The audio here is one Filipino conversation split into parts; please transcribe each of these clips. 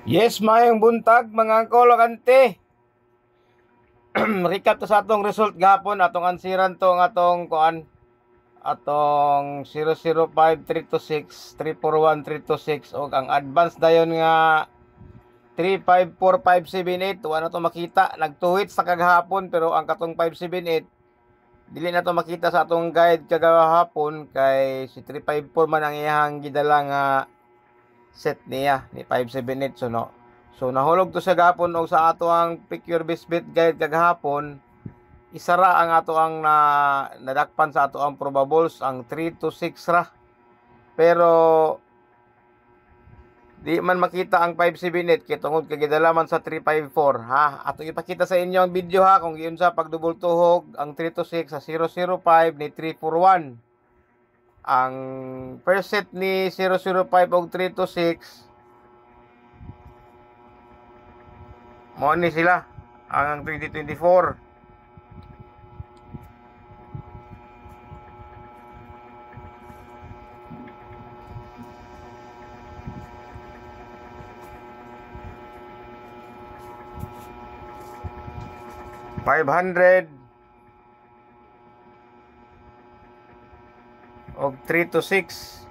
Yes, mayong buntag mga kolokante. Recap to sa atong result gahapon, atong ansiran to ng atong kuan, atong 005326 341326 og ang advance dayon nga 354578. Wala na to makita, nagtuhit sa kagahapon pero ang katong 578 dili na to makita sa atong guide kagahapon kay si 354 man ang iyang gidala nga set niya ni 578. So nahulog to sa gapon og sa ato ang pick your best bet guide kagahapon, isara ang ato ang nadakpan sa ato ang probables ang 3 to 6 ra. Pero di man makita ang 578 kay tungod kay gidalaman sa 354 ha. Ato ipakita sa inyo ang video ha kung giun sa pagdubol tuhog ang 3 to 6 sa 005 ni 341. Ang first set ni 005 og 3 to 6 mo ni sila ang 2024. $500 og 3 to 6.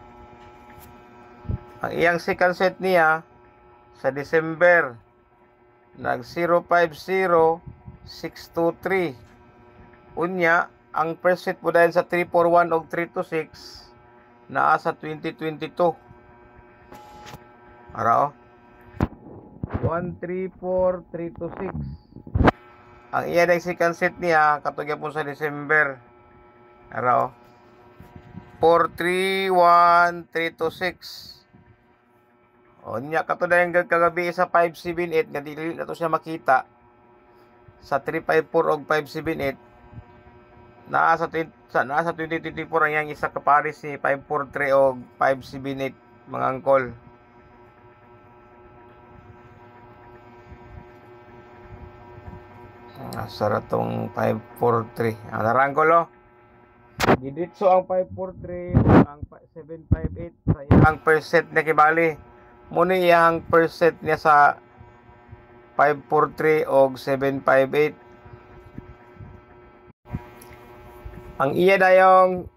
Ang iyang second set niya sa December nag 050 623. Unya ang first set po dahil sa 341 og 3 to 6 naa sa 2022. Ara 134 3 to 6. Ang iya ng second set niya katugyan po sa December. Ara 431 3 to 6. O niya katulad yung kagabi sa 578 nga dili na to siya makita sa 354 og 578 naa sa 2024 ang yang isa ka pares si 543 og 578 mga angkol. Sara tong 543 ang narangkol giditso ang 543 ang 758 sa iyang first set na kibali. Muna iyang first set niya sa 543 og 758. Ang iya dayong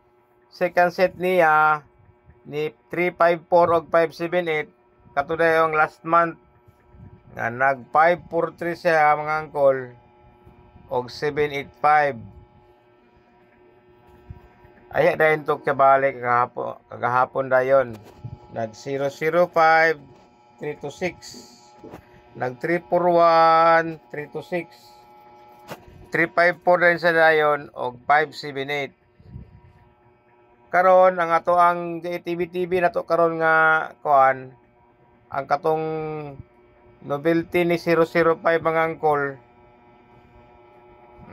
second set niya ni 354 og 578 kato dayong last month nga nag 543 siya mga angkol og 785. Aya dayon to kabalik kagahapon dayon nag 005 3 to 6, nag 341 3 to 6, 354 din sa dayon og 578. Karon ang ato ang TV na to karon nga kuan ang katong novelty ni 005 mga angkol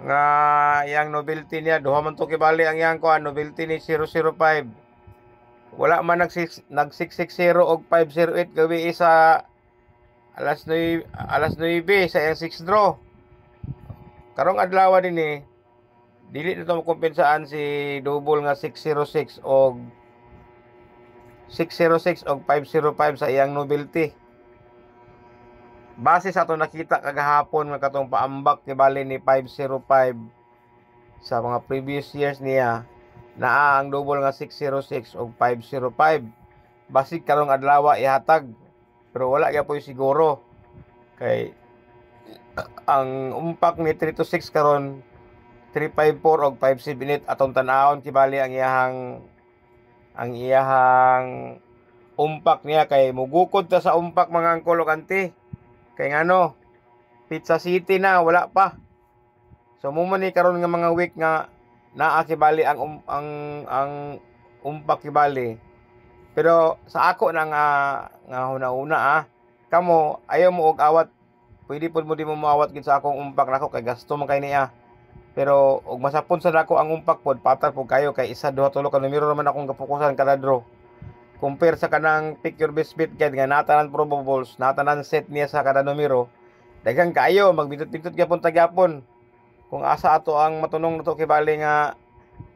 nga yang novelty niya duha man to kibali ang yang kuan novelty ni 005. Wala man nag 660 og 508 gabi sa alas 9 sa yang 6 draw. Karong adlaw dinhi dili na to makompensaan si double nga 606 og 505 sa iyang novelty. Base sa ato nakita kagahapon nga katong paambak kibali ni 505 sa mga previous years niya naa ang double nga 606 og 505. Basig karong adlaw ihatag pero wala gyud po siguro kay ang umpak ni 3 to 6 karon 354 og 578 atong tan-awon kibali ang iyahang umpak niya kay mugukod ta sa umpak mga angkol ug anti kay ngano Pizza City na wala pa. So mo man ni karon nga mga week nga naa kibali ang umpak kibali. Pero sa ako na nga una kamo ayaw mo og awat. Pwede pud mo di mo maawat gid sa akong umpak nako kay gasto man kay niya. Pero og masapon sa nako ang umpak pod patar pud kayo kay isa duha tulo ka numero naman akong gapokusan kada draw. Compare sa kanang pick your best bet guide nga natanan probables, natanan set niya sa kada numero. Daghang kayo magbitot-bitot gyapon tagyapon. Kung asa ato ang matunong nato kibali nga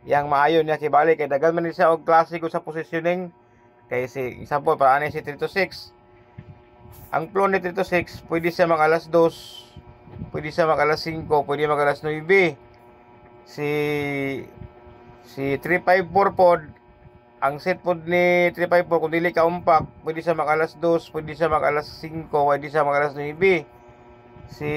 yang maayo niya kibali kay daghan man ni siya og klasiko sa positioning. Kay si example para ani si 3 to 6. Ang flow ni 326, pwede siya mag alas 2, pwede siya mag alas 5, pwede mag alas 9. Si 354 pod, ang set pod ni 354 kung dili ka umpak, pwede siya mag alas 2, pwede siya mag alas 5, pwede siya mag alas 9. Si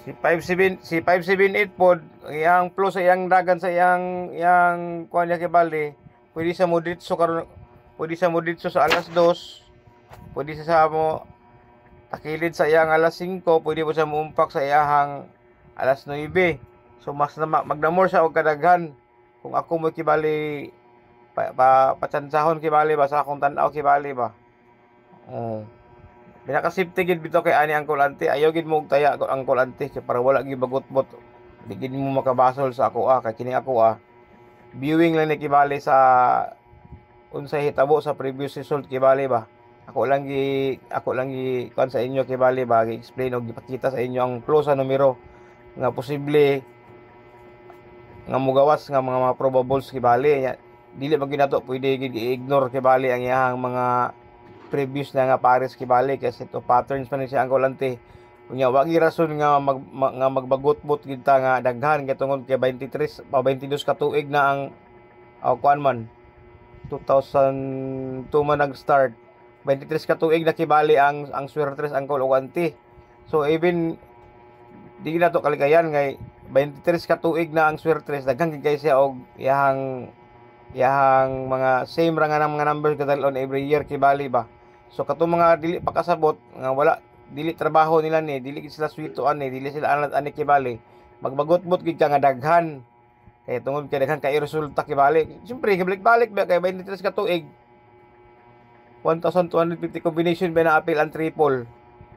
578 pod, ang flow sa iyang dagan sa iyang kuan niya kibali, pwede siya moditso karon, pwede siya moditso sa alas 2, pwede siya mo takilid sa iyang alas 5, pwede mo siya muumpak sa iyang alas 9. So mas na magdamor siya og kadaghan. Kung ako mo kibali patsansahon kibali ba sa akong tan-aw kibali ba. Oh. Pinaka-safety gid bitaw kay ani ang kulante. Ayaw gid mo og taya ang kulante kay para wala gid bagot-bot. Di gid mo makabasol sa ako kay kini ako viewing lang ni kibali sa unsay hitabo sa previous result kibali ba. Ako lang gi kuan sa inyo kibali ba, gi-explain og gipakita sa inyo ang flow sa numero nga posible nga mugawas nga mga probables kibali. Dili man ginato pwede gid i-ignore kibali ang iyang mga previous na nga pares kibali kasi to patterns man siya ang kulante. Unya wa gi rason nga magbagot-bot gid ta nga daghan kay tungod kay 23 pa 22 ka tuig na ang kuan man 2002 man nag-start. 23 ka tuig na kibali ang swertres ang kulante. So even di na to kaligayan ngay 23 ka tuig na ang swertres daghan gid kay siya og iyang mga same ra nga mga numbers kadalon every year kibali ba. So katong mga dili pa kasabot nga wala dili trabaho nila ni, dili sila swito ani, dili sila anat ani kibali. Magbagot-bot gid ka nga daghan. Kay tungod kay daghan kay resulta kibali. Siyempre gibalik-balik ba kay 23 ka tuig. 1,250 combination ba na apil ang triple.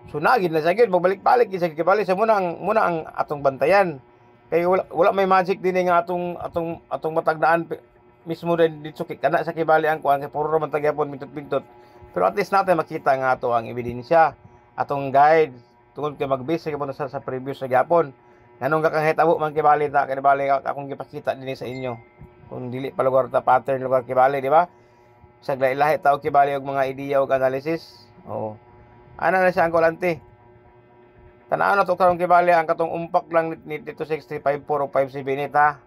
So nagid na sa gid magbalik-balik gid sa kibali sa muna ang atong bantayan. Kay wala may magic din nga atong matagdaan mismo din dito kana sa kibali ang kuan kay puro man tagyapon pintot-pintot. Pero at least natin makita nga ato ang ebidensya, atong guide tungod kay magbase gyapon sa previous sa gyapon. Nganong ka kahitabo man kibali ta kay bali akong gipakita dinhi sa inyo. Kung dili pa lugar ta pattern lugar kibali, di ba? Sa lahi tao kibali og mga ideya og analysis. Oo. Ana na siya ang kulante. Tanaw na to karong kibali ang katong umpak lang ni 26354 o 578 ha.